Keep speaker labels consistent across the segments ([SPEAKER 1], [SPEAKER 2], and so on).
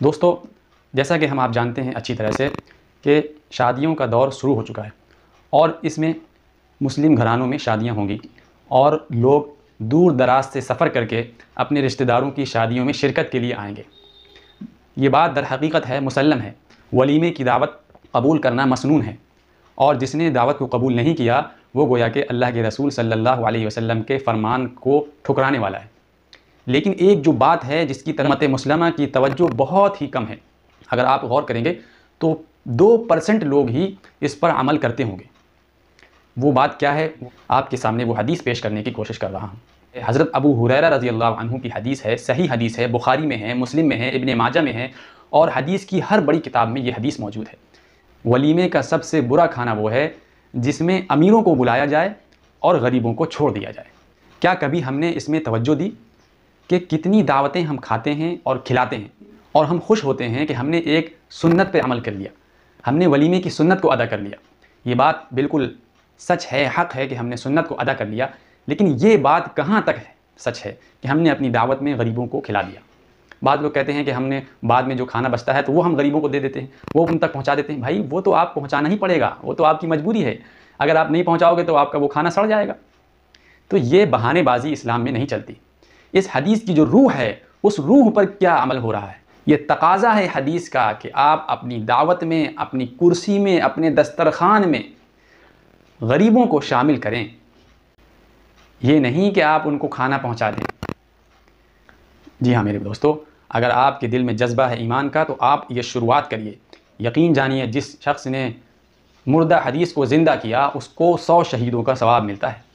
[SPEAKER 1] دوستو، جیسا کہ آپ جانتے ہیں اچھی طرح سے کہ شادیوں کا دور شروع ہو چکا ہے اور اس میں مسلم گھرانوں میں شادیاں ہوں گی اور لوگ دور دراز سے سفر کر کے اپنے رشتہ داروں کی شادیوں میں شرکت کے لیے آئیں گے۔ یہ بات در حقیقت ہے، مسلم ہے، ولیمے کی دعوت قبول کرنا مسنون ہے، اور جس نے دعوت کو قبول نہیں کیا وہ گویا کہ اللہ کے رسول صلی اللہ علیہ وسلم کے فرمان کو ٹھکرانے والا ہے۔ لیکن ایک جو بات ہے جس کی طرف امت مسلمہ کی توجہ بہت ہی کم ہے، اگر آپ غور کریں گے تو 2% لوگ ہی اس پر عمل کرتے ہوں گے۔ وہ بات کیا ہے؟ آپ کے سامنے وہ حدیث پیش کرنے کی کوشش کر رہا ہوں۔ حضرت ابو ہریرہ رضی اللہ عنہ کی حدیث ہے، صحیح حدیث ہے، بخاری میں ہے، مسلم میں ہے، ابن ماجہ میں ہے، اور حدیث کی ہر بڑی کتاب میں یہ حدیث موجود ہے۔ ولیمے کا سب سے برا کھانا وہ ہے جس میں امیروں کو بلایا جائے اور غریبوں کو چھوڑ دیا جائے۔ کیا کبھی ہم نے اس میں توجہ دی کہ کتنی دعوتیں ہم کھاتے ہیں اور کھلاتے ہیں، اور ہم خوش ہوتے ہیں کہ ہم نے ایک سنت پہ عمل کر لیا، ہم نے ولیمے کی سنت کو ادا کر لیا۔ یہ بات بالکل سچ ہے، حق ہے کہ ہم نے سنت کو ادا کر لیا، لیکن یہ بات کہاں تک ہے سچ ہے کہ ہم نے اپنی دعوت میں غریبوں کو کھلا دیا؟ بعض لوگ کہتے ہیں کہ ہم نے بعد میں جو کھانا بچتا ہے تو وہ ہم غریبوں کو دے دیتے ہیں، وہ ان تک پہنچا دیتے ہیں۔ بھائی وہ تو آپ پہنچانا ہی پڑے گا، وہ تو آپ کی مجبوری ہے، اگر آپ نہیں پہنچاؤ گے تو آپ کا وہ کھانا سڑ جائے گا۔ تو یہ بہانے بازی اسلام میں نہیں چلتی۔ اس حدیث کی جو روح ہے اس روح پر کیا عمل ہو رہا ہے؟ یہ تقاضا ہے حدیث کا کہ آپ اپنی دعوت میں، اپنی کرسی میں، اپنے دسترخوان میں غریبوں کو شامل کریں، یہ نہیں کہ آپ ان کو کھانا پہنچا دیں۔ جی ہاں میرے دوستو، اگر آپ کے دل میں جذبہ ہے ایمان کا تو آپ یہ شروعات کریے۔ یقین جانیے جس شخص نے مردہ حدیث کو زندہ کیا اس کو 100 شہیدوں کا ثواب ملتا ہے۔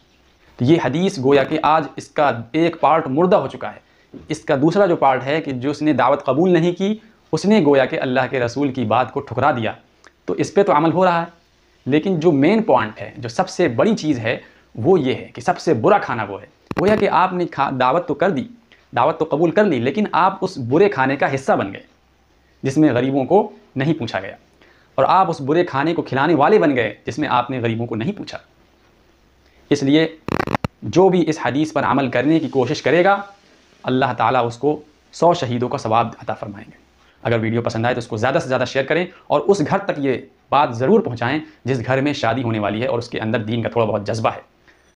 [SPEAKER 1] تو یہ حدیث گویا کہ آج اس کا ایک پارٹ مردہ ہو چکا ہے، اس کا دوسرا جو پارٹ ہے کہ جو اس نے دعوت قبول نہیں کی اس نے گویا کہ اللہ کے رسول کی بات کو ٹھکرا دیا، تو اس پہ تو عمل ہو رہا ہے۔ لیکن جو مین پوائنٹ ہے، جو سب سے بڑی چیز ہے، وہ یہ ہے کہ سب سے برا کھانا وہ ہے گویا کہ آپ نے دعوت تو کر دی، دعوت تو قبول کر لی، لیکن آپ اس برے کھانے کا حصہ بن گئے جس میں غریبوں کو نہیں پوچھا گیا، اور آپ اس برے کھانے کو کھلانے والے بن گئے جس میں آپ نے غریبوں کو نہیں پوچھا۔ اس لیے جو بھی اس حدیث پر عمل کرنے کی کوشش کرے گا اللہ تعالیٰ اس کو 100 شہیدوں کا ثواب عطا فرمائیں گے۔ اگر ویڈیو پسند آئے تو اس کو زیادہ سے زیادہ شیئر کریں اور اس گھر تک یہ بات ضرور پہنچائیں جس گھر میں شادی ہونے والی ہے اور اس کے اندر دین کا تھوڑا بہت جذبہ ہے۔